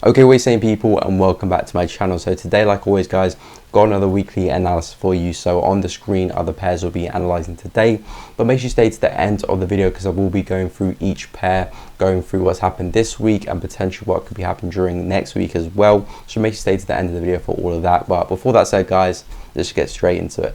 Okay, we're saying people, and welcome back to my channel. So today, like always guys, got another weekly analysis for you. So on the screen other pairs we'll be analyzing today, but make sure you stay to the end of the video because I will be going through each pair, going through what's happened this week and potentially what could be happening during next week as well. So make sure you stay to the end of the video for all of that. But before that said guys, let's get straight into it.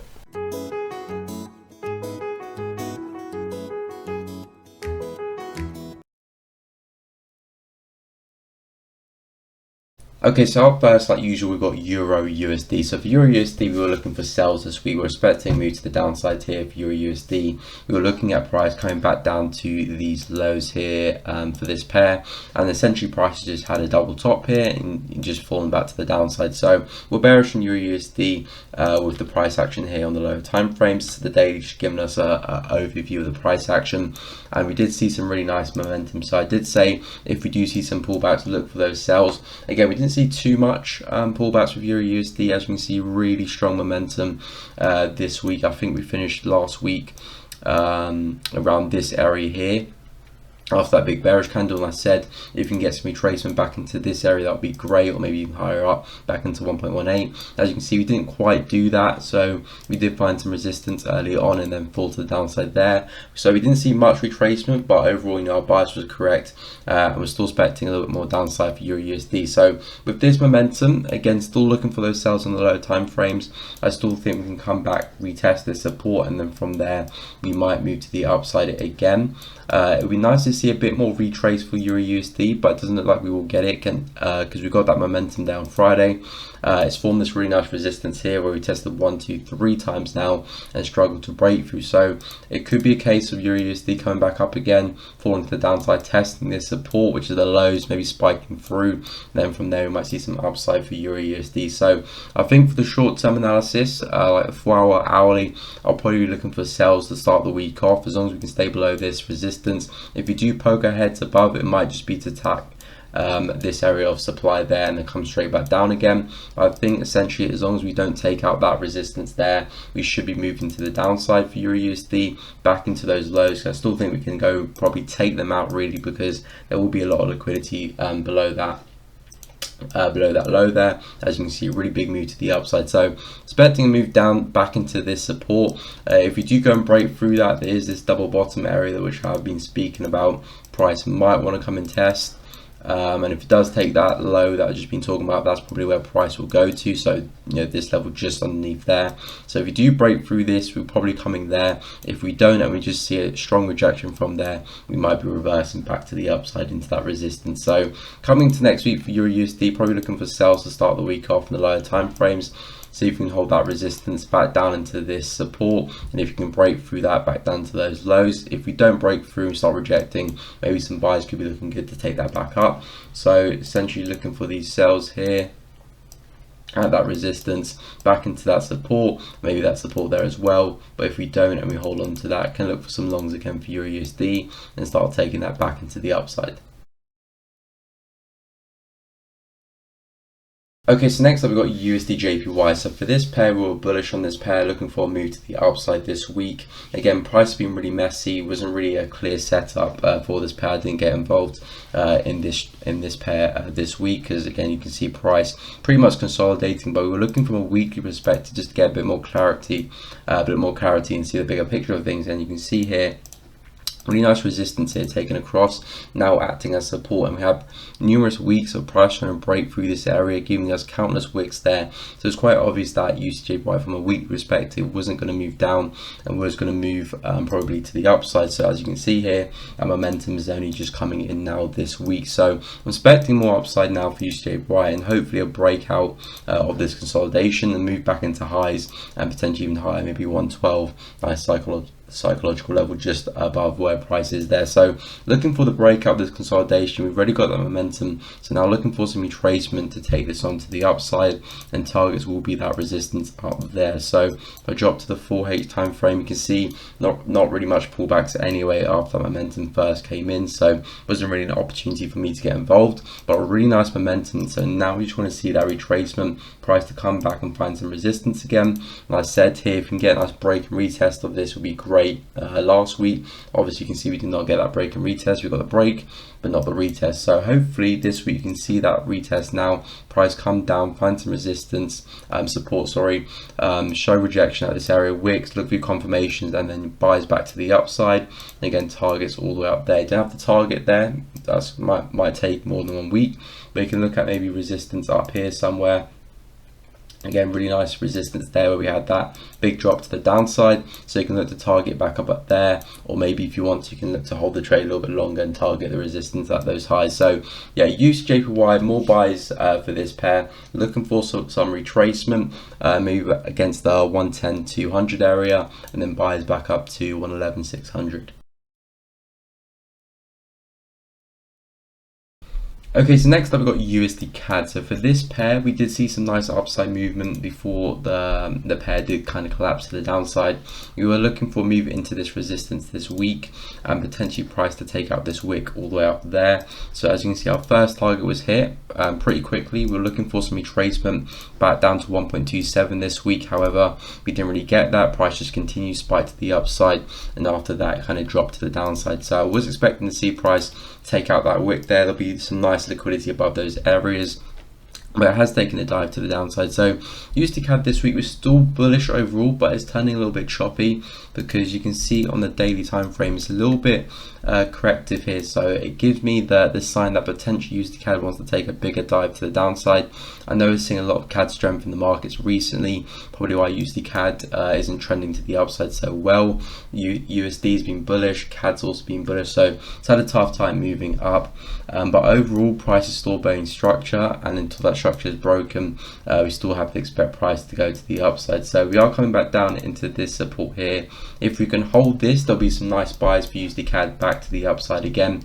Okay, so up first, like usual, we've got Euro USD. So for Euro USD, we were looking for sales this week. We're expecting a move to the downside here for Euro USD. We were looking at price coming back down to these lows here for this pair, and essentially prices just had a double top here and just falling back to the downside. So we're bearish on Euro USD with the price action here on the lower time frames. So the daily just giving us a overview of the price action, and we did see some really nice momentum. So I did say if we do see some pullbacks, look for those sells. Again, we didn't see too much pullbacks with Euro USD. As we can see, really strong momentum this week. I think we finished last week around this area here after that big bearish candle, and I said if you can get some retracement back into this area, that would be great, or maybe even higher up back into 1.18. As you can see, we didn't quite do that, so we did find some resistance early on and then fall to the downside there. So we didn't see much retracement, but overall, you know, our bias was correct, and we're still expecting a little bit more downside for Euro USD. So with this momentum, again, still looking for those sells on the lower time frames. I still think we can come back, retest this support, and then from there we might move to the upside again. It would be nice to see a bit more retrace for Euro USD, but it doesn't look like we will get it because we got that momentum down Friday. It's formed this really nice resistance here where we tested 1, 2, 3 times now and struggled to break through. So it could be a case of Euro USD coming back up again, falling to the downside, testing this support, which is the lows, maybe spiking through. And then from there we might see some upside for Euro USD. So I think for the short-term analysis, like the 4-hour, hourly, I'll probably be looking for sales to start the week off, as long as we can stay below this resistance. If you do poke our heads above, it might just be to tap this area of supply there and then come straight back down again. I think essentially as long as we don't take out that resistance there, we should be moving to the downside for Euro USD, back into those lows. I still think we can go probably take them out really, because there will be a lot of liquidity below that low there. As you can see, a really big move to the upside, so expecting a move down back into this support. If we do go and break through that, there is this double bottom area which I've been speaking about. Price might want to come and test, and if it does take that low that I've just been talking about, that's probably where price will go to. So you know, this level just underneath there. So if we do break through this, we're probably coming there. If we don't and we just see a strong rejection from there, we might be reversing back to the upside into that resistance. So coming to next week for Euro USD, probably looking for sales to start the week off in the lower time frames. See if we can hold that resistance back down into this support, and if you can break through that back down to those lows. If we don't break through and start rejecting, maybe some buyers could be looking good to take that back up. So essentially looking for these sells here at that resistance, back into that support, maybe that support there as well. But if we don't and we hold on to that, can look for some longs again for Euro USD and start taking that back into the upside. Okay, so next up we've got USD JPY. So for this pair, we were bullish on this pair, looking for a move to the upside this week. Again, price has been really messy, wasn't really a clear setup for this pair. I didn't get involved in this pair this week, because again you can see price pretty much consolidating, but we were looking from a weekly perspective just to get a bit more clarity and see the bigger picture of things. And you can see here really nice resistance here taken across, now acting as support, and we have numerous weeks of price trying to break through this area, giving us countless wicks there. So it's quite obvious that USD from a week perspective wasn't going to move down and was going to move probably to the upside. So as you can see here, our momentum is only just coming in now this week. So I'm expecting more upside now for USD and hopefully a breakout of this consolidation and move back into highs and potentially even higher, maybe 112. Nice psychological level just above where price is there. So looking for the breakout of this consolidation. We've already got that momentum, so now looking for some retracement to take this on to the upside, and targets will be that resistance up there. So if I drop to the 4H time frame, you can see not really much pullbacks anyway after that momentum first came in, so wasn't really an opportunity for me to get involved, but a really nice momentum. So now we just want to see that retracement, price to come back and find some resistance again. And I said here, if we can get a nice break and retest of this, would be great. great last week. Obviously, you can see we did not get that break and retest. We got the break, but not the retest. So hopefully this week you can see that retest now. Price come down, find some resistance, support, sorry, show rejection at this area, wicks, look for your confirmations, and then buys back to the upside. And again, targets all the way up there. You don't have to target there. That's might take more than 1 week, but you can look at maybe resistance up here somewhere. Again, really nice resistance there where we had that big drop to the downside. So you can look to target back up there, or maybe if you want to, you can look to hold the trade a little bit longer and target the resistance at those highs. So yeah, use JPY, more buys for this pair. Looking for some retracement, maybe against the 110-200 area, and then buys back up to 111-600. Okay, so next up we've got USD CAD. So for this pair, we did see some nice upside movement before the pair did kind of collapse to the downside. We were looking for a move into this resistance this week and potentially price to take out this wick all the way up there. So as you can see, our first target was hit pretty quickly. We were looking for some retracement back down to 1.27 this week. However, we didn't really get that. Price just continued spike to the upside, and after that it kind of dropped to the downside. So I was expecting to see price take out that wick there. There'll be some nice liquidity above those areas, but it has taken a dive to the downside. So USD CAD this week was still bullish overall, but it's turning a little bit choppy because you can see on the daily time frame it's a little bit corrective here. So it gives me the sign that potentially USD CAD wants to take a bigger dive to the downside. I know we're seeing a lot of CAD strength in the markets recently, probably why USD CAD isn't trending to the upside so well. USD has been bullish, CAD's also been bullish, so it's had a tough time moving up. But overall, price is still buying structure, and until that structure is broken, we still have to expect price to go to the upside. So we are coming back down into this support here. If we can hold this, there'll be some nice buys for USD CAD back to the upside again.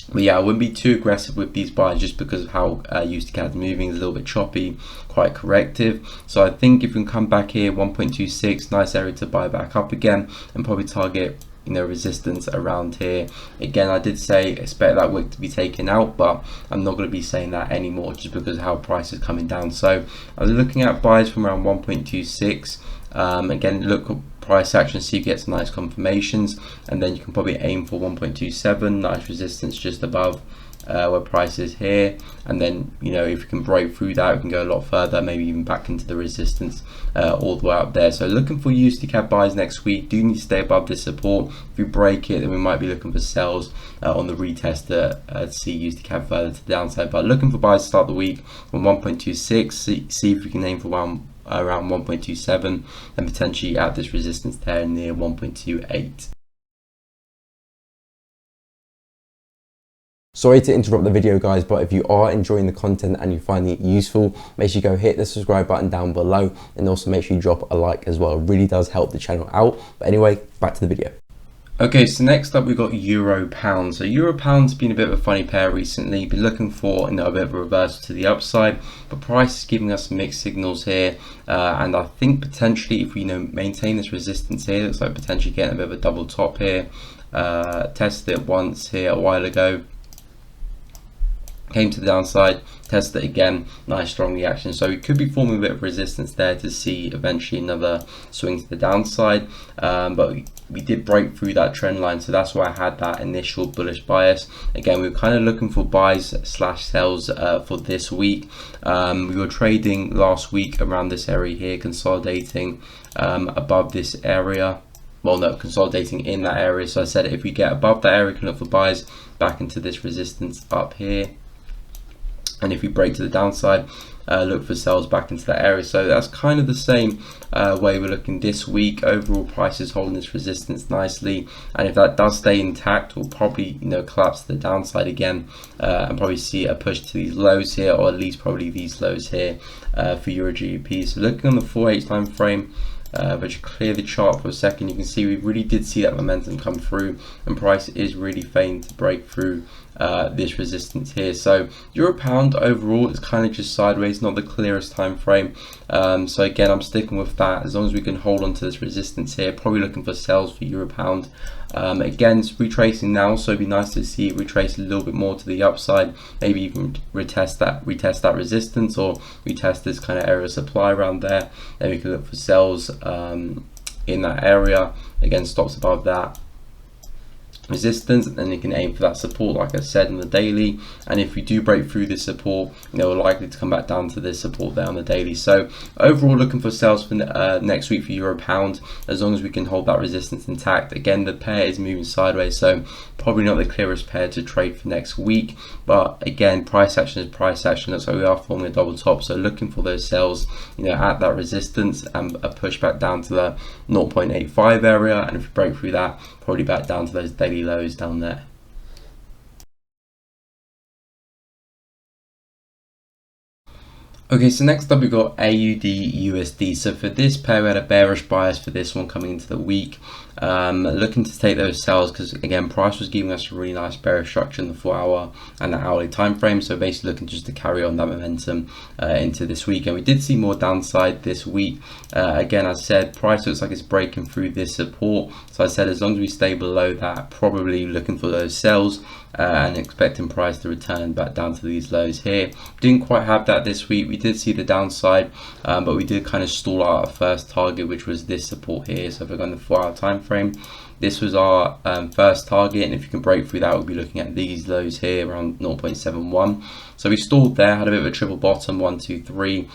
But yeah, I wouldn't be too aggressive with these buys just because of how USD CAD is moving. It's a little bit choppy, quite corrective. So I think if we can come back here, 1.26, nice area to buy back up again, and probably target, you know, resistance around here. Again, I did say expect that wick to be taken out, but I'm not going to be saying that anymore just because of how price is coming down. So I was looking at buys from around 1.26. Again, look at price action, see if you get some nice confirmations, and then you can probably aim for 1.27, nice resistance just above where price is here. And then, you know, if we can break through that, we can go a lot further, maybe even back into the resistance all the way up there. So looking for USD CAD buys next week. Do need to stay above this support. If we break it, then we might be looking for sells on the retest to see USD CAD further to the downside. But looking for buys to start the week from 1.26, see if we can aim for around 1.27, and potentially at this resistance there near 1.28. Sorry to interrupt the video, guys, but if you are enjoying the content and you find it useful, make sure you go hit the subscribe button down below, and also make sure you drop a like as well. It really does help the channel out. But anyway, back to the video. Okay, so next up we've got Euro Pound. So Euro Pound's been a bit of a funny pair recently. Been looking for, you know, a bit of a reversal to the upside, but price is giving us mixed signals here. And I think potentially if we, you know, maintain this resistance here, looks like potentially getting a bit of a double top here. Tested it once here a while ago, came to the downside, tested it again, nice strong reaction. So we could be forming a bit of resistance there to see eventually another swing to the downside, but we did break through that trend line, so that's why I had that initial bullish bias. Again, we were kind of looking for buys slash sells for this week. We were trading last week around this area here, consolidating above this area. Well, no, consolidating in that area. So I said if we get above that area, we can look for buys back into this resistance up here. And if we break to the downside, look for sells back into that area. So that's kind of the same way we're looking this week. Overall, price is holding this resistance nicely, and if that does stay intact, we'll probably, you know, collapse to the downside again, and probably see a push to these lows here, or at least probably these lows here for Euro GBP. So looking on the 4H time frame, but you clear the chart for a second, you can see we really did see that momentum come through, and price is really failing to break through this resistance here. So Euro Pound overall is kind of just sideways, not the clearest time frame. So again, I'm sticking with that. As long as we can hold on to this resistance here, probably looking for sells for Euro Pound. Again, it's retracing now, so it'd be nice to see it retrace a little bit more to the upside, maybe even retest that resistance, or retest this kind of area of supply around there. Then we can look for sells in that area. Again, stops above that resistance, and then you can aim for that support like I said in the daily. And if we do break through this support, we're likely to come back down to this support there on the daily. So overall, looking for sales for next week for euro pound, as long as we can hold that resistance intact. Again, the pair is moving sideways, so probably not the clearest pair to trade for next week, but again, price action is price action. Looks like we are forming a double top, so looking for those sales at that resistance and a push back down to the 0.85 area, and if we break through that, probably back down to those daily lows down there. Okay, so next up we've got AUD USD. So for this pair, we had a bearish bias for this one coming into the week. Looking to take those sales because again, price was giving us a really nice bearish structure in the 4-hour and the hourly time frame. So basically looking just to carry on that momentum into this week. And we did see more downside this week. Again, as I said, price looks like it's breaking through this support. So I said as long as we stay below that, probably looking for those sells. And expecting price to return back down to these lows here. Didn't quite have that this week. We did see the downside, but we did kind of stall out our first target, which was this support here. So if we're going the 4-hour time frame, this was our first target, and if you can break through that, we'll be looking at these lows here around 0.71. So we stalled there, had a bit of a triple bottom, 1, 2, 3,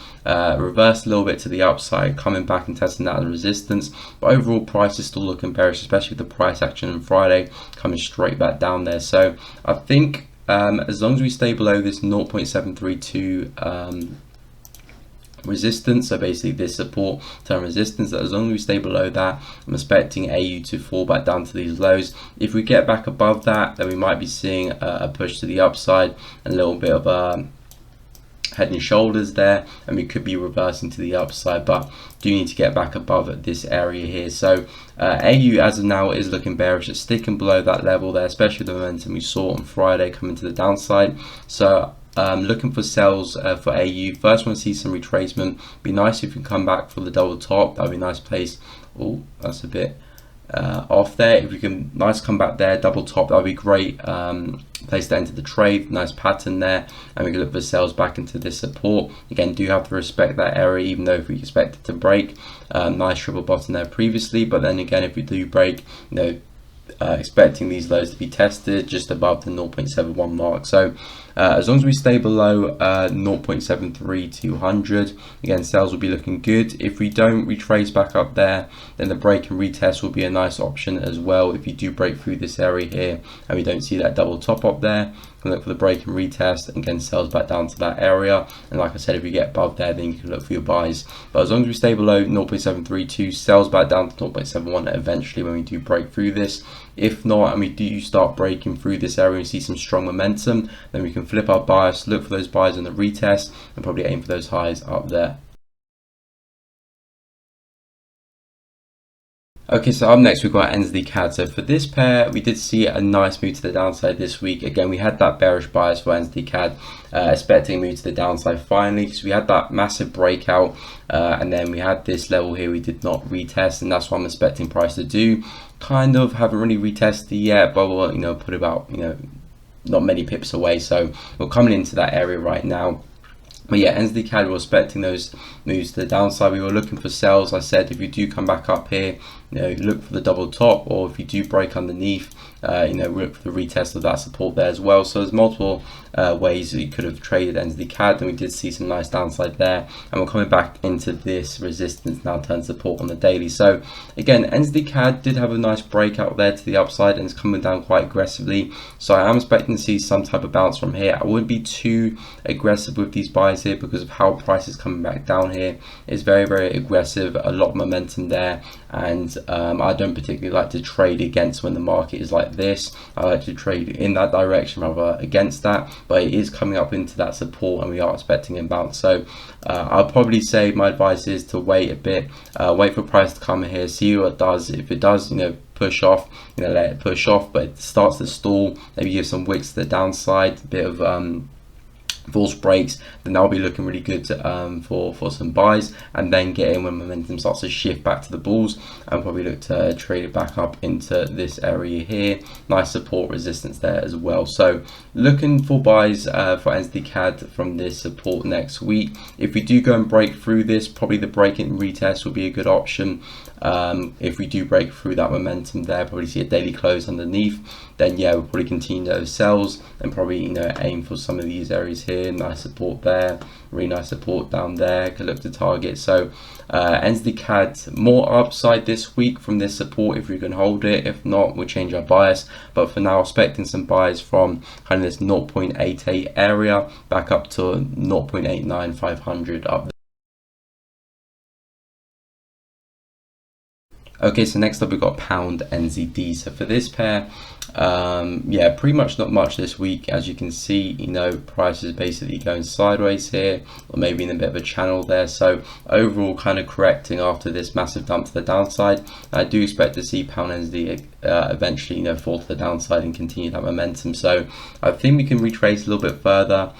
reversed a little bit to the upside, coming back and testing that as a resistance. But overall, price is still looking bearish, especially with the price action on Friday coming straight back down there. So I think as long as we stay below this 0.732 resistance, so basically this support term resistance, that as long as we stay below that, I'm expecting AU to fall back down to these lows. If we get back above that, then we might be seeing a push to the upside, a little bit of a head and shoulders there, and we could be reversing to the upside, but do need to get back above this area here. So AU as of now is looking bearish. It's sticking below that level there, especially the momentum we saw on Friday coming to the downside. So looking for sells for AU. First want to see some retracement. Be nice if you can come back for the double top. That'd be a nice place. Oh, that's a bit off there. If we can nice come back there, double top, that'd be great. Place to enter the trade, nice pattern there, and we can look for sales back into this support. Again, do have to respect that area, even though if we expect it to break. Nice triple bottom there previously, but then again, if we do break, expecting these lows to be tested just above the 0.71 mark. So as long as we stay below 0.73200, again, sales will be looking good. If we don't retrace back up there, then the break and retest will be a nice option as well. If you do break through this area here and we don't see that double top up there, can look for the break and retest, and again, sales back down to that area. And like I said, if we get above there, then you can look for your buys. But as long as we stay below 0.732, sales back down to 0.71 eventually when we do break through this. If not, and we do start breaking through this area and see some strong momentum, then we can flip our bias, look for those buys on the retest, and probably aim for those highs up there. Okay, so up next we've got NZD CAD. So for this pair, we did see a nice move to the downside this week. Again, we had that bearish bias for NZD CAD, expecting a move to the downside finally, because we had that massive breakout, and then we had this level here we did not retest, and that's what I'm expecting price to do. Kind of haven't really retested yet, but we'll put about not many pips away. So we're coming into that area right now. But yeah, NZD CAD, we're expecting those moves to the downside. We were looking for sales. I said if you do come back up here, look for the double top, or if you do break underneath, look for the retest of that support there as well. So there's multiple ways that you could have traded NZD CAD, and we did see some nice downside there. And we're coming back into this resistance now, turn support on the daily. So again, NZD CAD did have a nice breakout there to the upside, and it's coming down quite aggressively. So I am expecting to see some type of bounce from here. I wouldn't be too aggressive with these buys here because of how price is coming back down here. It's very, very aggressive, a lot of momentum there, and I don't particularly like to trade against when the market is like this. I like to trade in that direction rather against that, but it is coming up into that support and we are expecting a bounce. So I'll probably say my advice is to wait a bit, wait for price to come in here, see what it does. If it does push off, let it push off, but it starts to stall, maybe give some wicks to the downside, a bit of false breaks, then that'll be looking really good for some buys, and then get in when momentum starts to shift back to the bulls, and probably look to trade it back up into this area here. Nice support resistance there as well. So looking for buys for NZD CAD from this support next week. If we do go and break through this, probably the break and retest will be a good option. If we do break through that momentum there, probably see a daily close underneath, then yeah, we'll probably continue those sells and probably, you know, aim for some of these areas here. Nice support there, really nice support down there, could look to target. So NZD CAD more upside this week from this support if we can hold it. If not, we'll change our bias, but for now expecting some buys from kind of this 0.88 area back up to 0.89500 up there. Okay, so next up we've got pound NZD. So for this pair, yeah, pretty much not much this week. As you can see, you know, price is basically going sideways here, or maybe in a bit of a channel there. So overall kind of correcting after this massive dump to the downside. I do expect to see pound NZD eventually, you know, fall to the downside and continue that momentum. So I think we can retrace a little bit further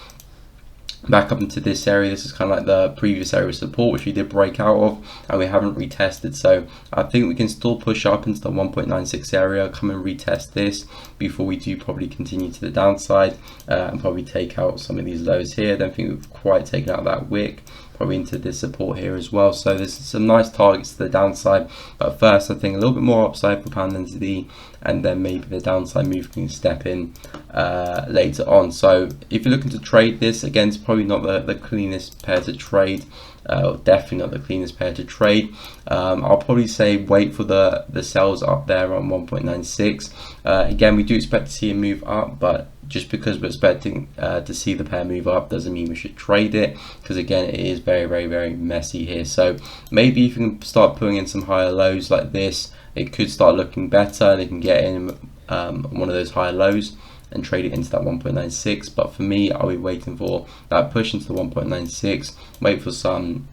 back up into this area. This is kind of like the previous area of support which we did break out of and we haven't retested, so I think we can still push up into the 1.96 area, come and retest this before we do probably continue to the downside and probably take out some of these lows here. I don't think we've quite taken out that wick, probably into this support here as well. So there's some nice targets to the downside, but first I think a little bit more upside for pound NZD, and then maybe the downside move can step in later on. So if you're looking to trade this, again, it's probably not the cleanest pair to trade, definitely not the cleanest pair to trade. I'll probably say wait for the sells up there on 1.96. Again, we do expect to see a move up, but just because we're expecting to see the pair move up doesn't mean we should trade it, because again, it is very messy here. So maybe if you can start putting in some higher lows like this, it could start looking better and it can get in one of those higher lows and trade it into that 1.96. But for me, I'll be waiting for that push into the 1.96, wait for some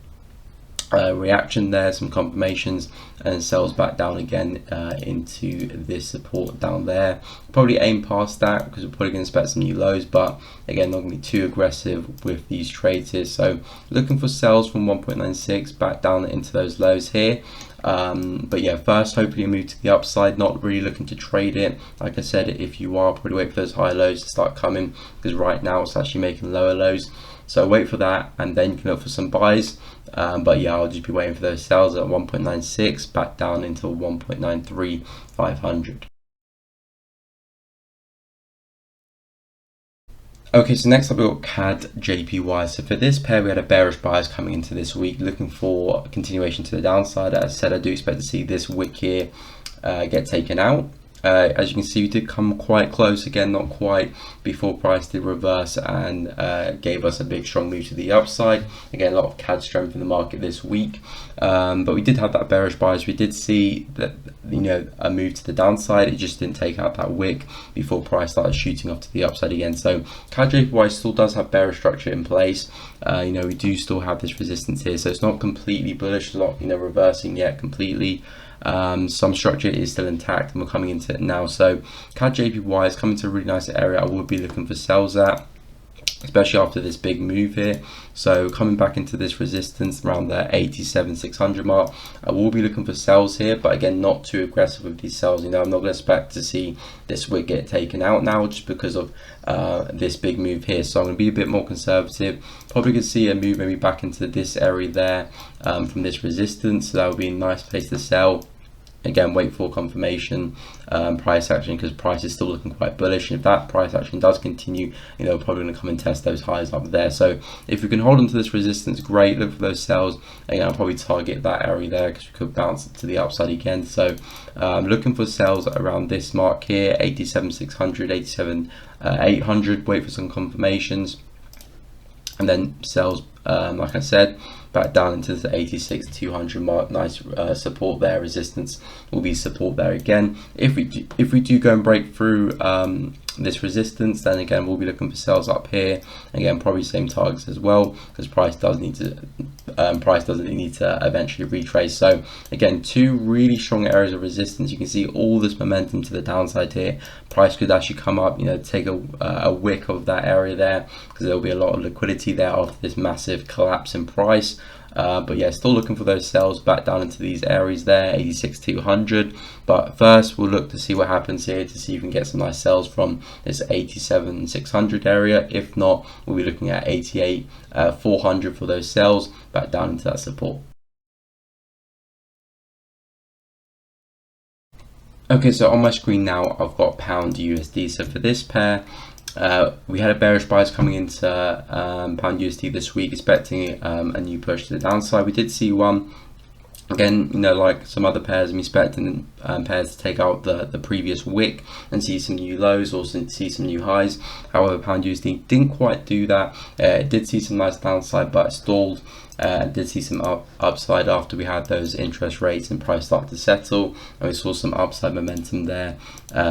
reaction there, some confirmations, and sells back down again into this support down there. Probably aim past that because we're probably going to expect some new lows, but again, not going to be too aggressive with these trades here. So looking for sells from 1.96 back down into those lows here. But yeah, first hopefully a move to the upside, not really looking to trade it. Like I said, if you are, probably wait for those high lows to start coming, because right now it's actually making lower lows. So wait for that and then you can look for some buys. But yeah, I'll just be waiting for those sells at 1.96 back down into 1.93,500. Okay, so next up we've got CAD JPY. So for this pair, we had a bearish bias coming into this week, looking for a continuation to the downside. As I said, I do expect to see this wick here get taken out. As you can see, we did come quite close, again not quite, before price did reverse and gave us a big strong move to the upside. Again, a lot of CAD strength in the market this week, but we did have that bearish bias. We did see that, you know, a move to the downside. It just didn't take out that wick before price started shooting off to the upside again. So CAD JPY still does have bearish structure in place. You know, we do still have this resistance here, so it's not completely bullish, not, you know, reversing yet completely. Some structure is still intact and we're coming into it now. So CAD JPY is coming to a really nice area. I would be looking for sells at, especially after this big move here. So coming back into this resistance around the 87,600 mark, I will be looking for sells here, but again, not too aggressive with these sells. You know, I'm not going to expect to see this wick get taken out now just because of this big move here. So I'm going to be a bit more conservative. Probably could see a move maybe back into this area there from this resistance. So that would be a nice place to sell. Again, wait for confirmation, price action, because price is still looking quite bullish. And if that price action does continue, you know, we're probably going to come and test those highs up there. So if we can hold on to this resistance, great. Look for those sells. Again, I'll probably target that area there because we could bounce to the upside again. So looking for sells around this mark here, 87,600, 87,800. Wait for some confirmations, and then sells, like I said, back down into the 86,200 mark. Nice support there. Resistance will be support there again. If we do go and break through this resistance, then again we'll be looking for sells up here. Again, probably same targets as well, because price does need to price doesn't need to eventually retrace. So again, two really strong areas of resistance. You can see all this momentum to the downside here. Price could actually come up, take a wick of that area there, because there'll be a lot of liquidity there after this massive collapse in price. But yeah, still looking for those sells back down into these areas there, 86,200. But first, we'll look to see what happens here, to see if we can get some nice sells from this 87,600 area. If not, we'll be looking at 88,400 for those sells back down into that support. Okay, so on my screen now, I've got pound USD. So for this pair, we had a bearish bias coming into pound USD this week, expecting a new push to the downside. We did see one. Again, like some other pairs, I'm expecting pairs to take out the previous wick and see some new lows or see some new highs. However, pound USD didn't quite do that. It did see some nice downside, but it stalled. Did see some upside after we had those interest rates and price start to settle, and we saw some upside momentum there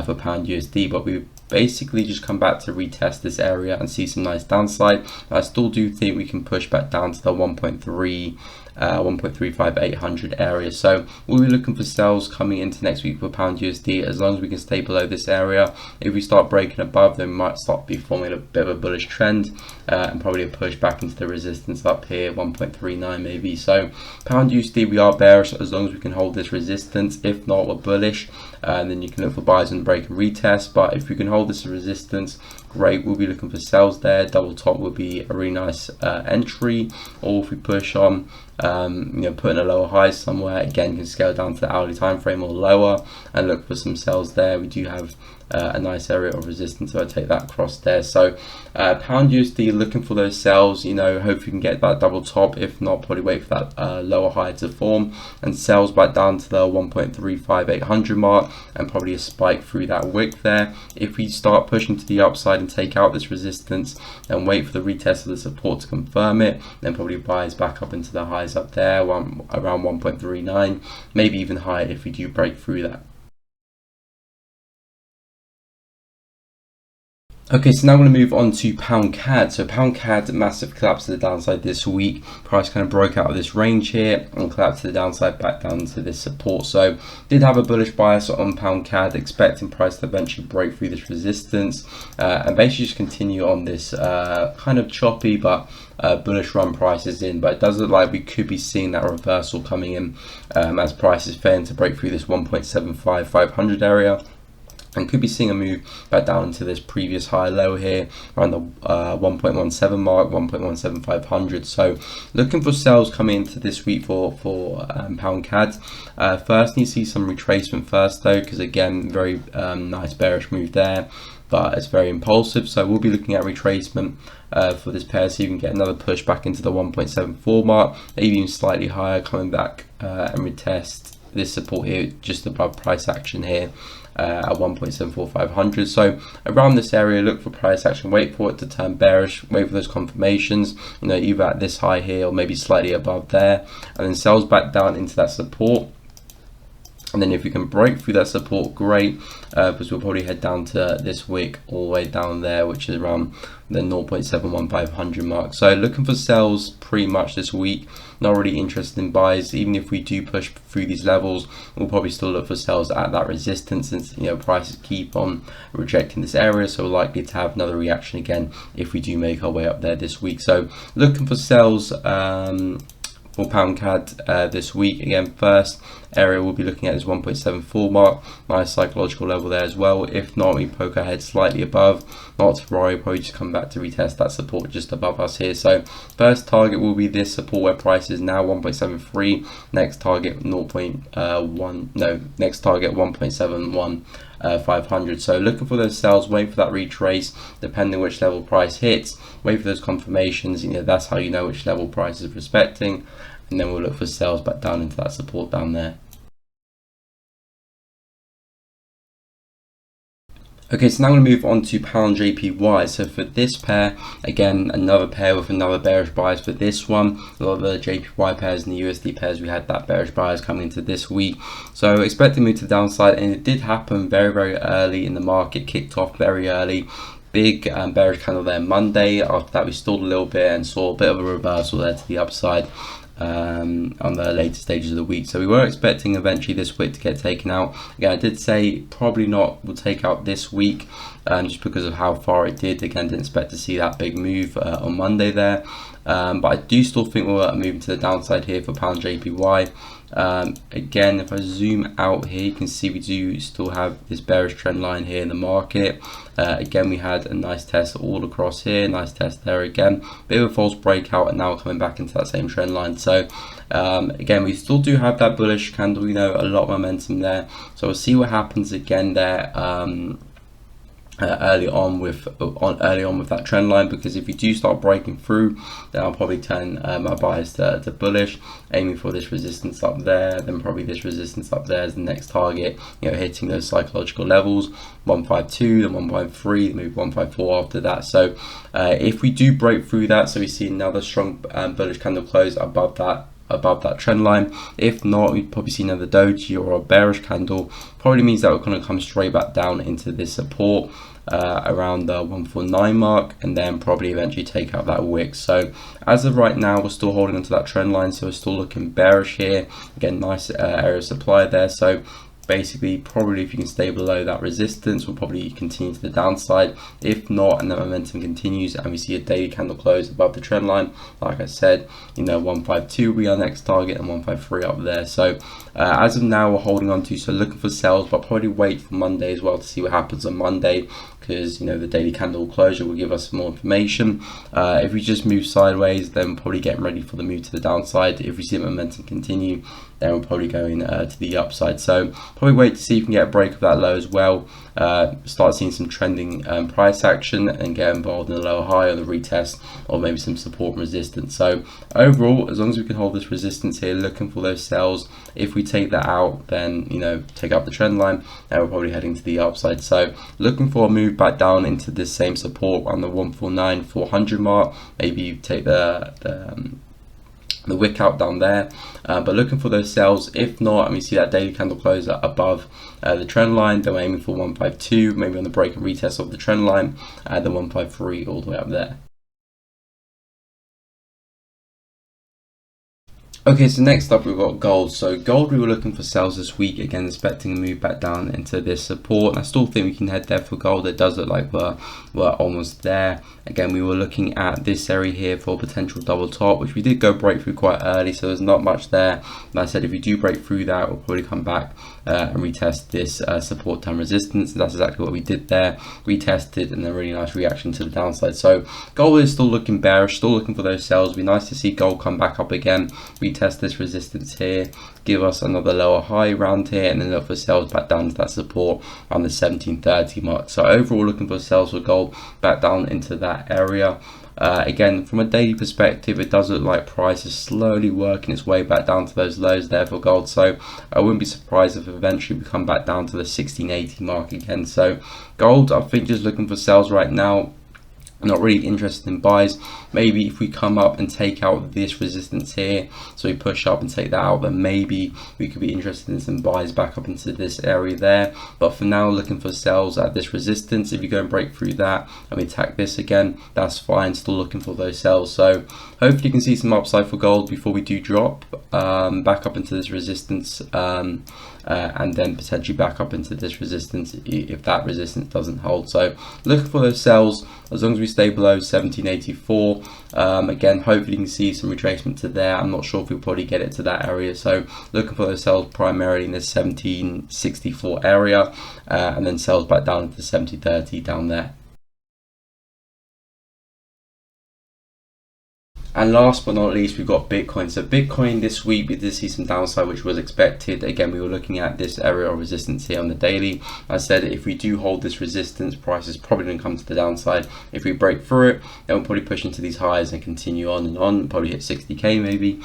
for pound USD. But we basically just come back to retest this area and see some nice downside. I still do think we can push back down to the 1.35800 area. So we'll be looking for sells coming into next week for pound USD, as long as we can stay below this area. If we start breaking above, then we might start be forming a bit of a bullish trend, and probably a push back into the resistance up here, 1.39 maybe. So pound USD, we are bearish as long as we can hold this resistance. If not, we're bullish, and then you can look for buys and break and retest. But if we can hold this resistance, great. We'll be looking for sells there. Double top would be a really nice entry. Or if we push on, putting a lower high somewhere, again, you can scale down to the hourly time frame or lower and look for some sells there. We do have a nice area of resistance, so I take that across there. So pound USD, looking for those sells. Hope you can get that double top. If not, probably wait for that lower high to form and sells back down to the 1.35800 mark, and probably a spike through that wick there. If we start pushing to the upside and take out this resistance and wait for the retest of the support to confirm it, then probably buys back up into the highs up there, around 1.39, maybe even higher if we do break through that. Okay, so now I'm going to move on to pound CAD. So pound CAD, massive collapse to the downside this week. Price kind of broke out of this range here and collapsed to the downside back down to this support. So did have a bullish bias on pound CAD, expecting price to eventually break through this resistance and basically just continue on this kind of choppy but bullish run prices in. But it does look like we could be seeing that reversal coming in as price is failing to break through this 1.75500 area, and could be seeing a move back down into this previous high low here around the 1.17 mark, 1.17500. So looking for sells coming into this week for pound CAD. First need to see some retracement first though, because again, very nice bearish move there, but it's very impulsive. So we'll be looking at retracement for this pair, so you can get another push back into the 1.74 mark, maybe even slightly higher, coming back and retest this support here just above price action here at 1.74500. So around this area, look for price action, wait for it to turn bearish, wait for those confirmations, either at this high here or maybe slightly above there, and then sells back down into that support. And then if we can break through that support, great, because we'll probably head down to this wick all the way down there, which is around the 0.71500 mark. So looking for sells pretty much this week, not really interested in buys. Even if we do push through these levels, we'll probably still look for sells at that resistance, since prices keep on rejecting this area, so we're likely to have another reaction again if we do make our way up there this week. So looking for sells for pound CAD this week. Again, first area we'll be looking at is 1.74 mark, nice psychological level there as well. If not, we poke our head slightly above, not to worry, probably just come back to retest that support just above us here. So first target will be this support where price is now 1.73, next target next target 1.71 So looking for those sells, wait for that retrace, depending which level price hits, wait for those confirmations. That's how you know which level price is respecting, and then we'll look for sells back down into that support down there. Okay, so now I'm going to move on to pound JPY. So for this pair, again, another pair with another bearish bias. For this one, a lot of the JPY pairs and the USD pairs, we had that bearish bias coming into this week. So expecting move to the downside, and it did happen very, very early in the market, kicked off very early. Big bearish candle there Monday. After that, we stalled a little bit and saw a bit of a reversal there to the upside. on the later stages of the week. So we were expecting eventually this wick to get taken out. Again, I did say probably not will take out this week, just because of how far it did. Again, didn't expect to see that big move on Monday there. But I do still think we're moving to the downside here for pound JPY. Again, if I zoom out here, you can see we do still have this bearish trend line here in the market. Again, we had a nice test all across here, nice test there again, bit of a false breakout, and now coming back into that same trend line. So again, we still do have that bullish candle, you know, a lot of momentum there. So we'll see what happens again there. Early on with that trend line, because if you do start breaking through, then I'll probably turn my bias to bullish, aiming for this resistance up there, then probably this resistance up there as the next target, you know, hitting those psychological levels, 152, then 153, maybe 154 after that. So if we do break through that, so we see another strong bullish candle close above that trend line. If not, we'd probably see another doji or a bearish candle. Probably means that we're going to come straight back down into this support around the 149 mark, and then probably eventually take out that wick. So as of right now, we're still holding onto that trend line, so we're still looking bearish here. Again, nice area of supply there. So basically, probably if you can stay below that resistance, we'll probably continue to the downside. If not, and the momentum continues and we see a daily candle close above the trend line, like I said, you know, 152 will be our next target and 153 up there. So as of now, we're holding on to, so looking for sales, but probably wait for Monday as well to see what happens on Monday, because, you know, the daily candle closure will give us more information. If we just move sideways, then probably getting ready for the move to the downside. If we see momentum continue, then we're probably going to the upside. So probably wait to see if we can get a break of that low as well. Start seeing some trending price action and get involved in a lower high or the retest, or maybe some support and resistance. So overall, as long as we can hold this resistance here, looking for those sells. If we take that out, then, you know, take up the trend line, and we're probably heading to the upside. So looking for a move back down into this same support on the 149-400 mark. Maybe you take the wick out down there, but looking for those sells. If not, and we see that daily candle close above the trend line, then we're aiming for 152, maybe on the break and retest of the trend line, and then 153 all the way up there. Okay, so next up we've got gold. So gold, we were looking for sales this week, again expecting a move back down into this support, and I still think we can head there for gold. It does look like we're almost there. Again, we were looking at this area here for potential double top, which we did go break through quite early, so there's not much there. And I said if we do break through that, we'll probably come back and retest this support time resistance. That's exactly what we did there. Retested, and a really nice reaction to the downside. So gold is still looking bearish, still looking for those sells. It'd be nice to see gold come back up again, retest this resistance here, give us another lower high around here, and then look for sales back down to that support on the 1730 mark. So overall, looking for sales for gold back down into that area. Again, from a daily perspective, it does look like price is slowly working its way back down to those lows there for gold. So I wouldn't be surprised if eventually we come back down to the 1680 mark again. So gold, I think, just looking for sales right now. Not really interested in buys. Maybe if we come up and take out this resistance here, so we push up and take that out, then maybe we could be interested in some buys back up into this area there. But for now, looking for sells at this resistance. If you go and break through that and we attack this again, that's fine. Still looking for those sells. So hopefully you can see some upside for gold before we do drop back up into this resistance, and then potentially back up into this resistance if that resistance doesn't hold. So looking for those sells as long as we stay below 1784. Again, hopefully you can see some retracement to there. I'm not sure if we'll probably get it to that area, so looking for those sells primarily in this 1764 area, and then sells back down to 1730 down there. And last but not least, we've got Bitcoin. So Bitcoin this week, we did see some downside, which was expected. Again, we were looking at this area of resistance here on the daily. I said if we do hold this resistance, price is probably going to come to the downside. If we break through it, then we'll probably push into these highs and continue on and on, probably hit 60k maybe.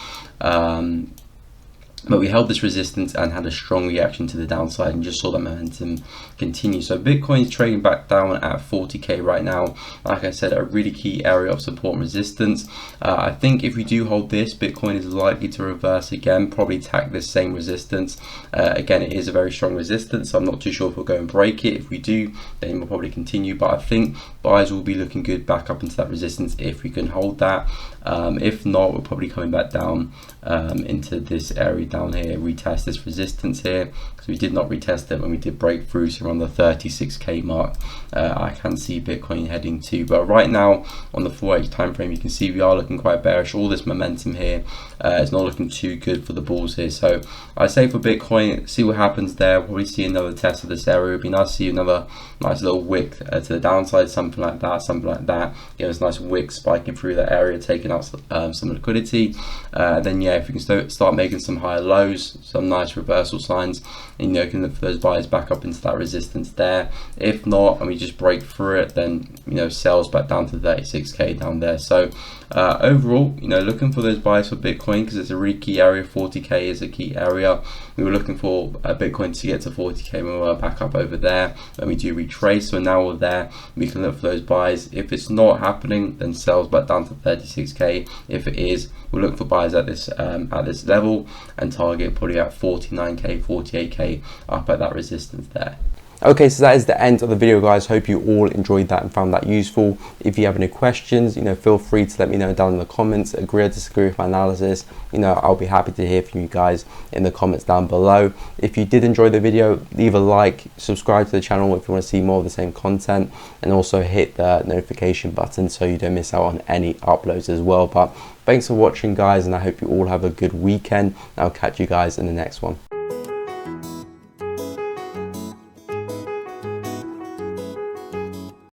But we held this resistance and had a strong reaction to the downside and just saw that momentum continue. So Bitcoin is trading back down at 40k right now. Like I said, a really key area of support and resistance. I think if we do hold this, Bitcoin is likely to reverse again, probably attack this same resistance. Again, it is a very strong resistance, so I'm not too sure if we'll go and break it. If we do, then we'll probably continue, but I think buyers will be looking good back up into that resistance if we can hold that. If not, we're probably coming back down into this area down here, retest this resistance here, because we did not retest it when we did break through, so around the 36k mark. I can see Bitcoin heading to, but right now on the Forex time frame, you can see we are looking quite bearish. All this momentum here is not looking too good for the bulls here. So I say for Bitcoin, see what happens there. Probably see another test of this area. It'd be nice to see another nice little wick to the downside, something like that. Give us a nice wick spiking through that area, taking out some liquidity. Then yeah, if we can start making some higher lows, some nice reversal signs, and you can look for those buyers back up into that resistance there. If not, and we just break through it, then sells back down to 36k down there. So overall, looking for those buys for Bitcoin, because it's a really key area. 40k is a key area. We were looking for Bitcoin to get to 40k when we were back up over there, and we do retrace. So now we're there, we can look for those buys. If it's not happening, then sells back down to 36k. If it is, we'll look for buys at this level and target probably at 49k, 48k up at that resistance there. Okay, so that is the end of the video, guys. Hope you all enjoyed that and found that useful. If you have any questions, feel free to let me know down in the comments. Agree or disagree with my analysis, I'll be happy to hear from you guys in the comments down below. If you did enjoy the video, leave a like, subscribe to the channel if you want to see more of the same content, and also hit the notification button so you don't miss out on any uploads as well. But thanks for watching, guys, and I hope you all have a good weekend. I'll catch you guys in the next one.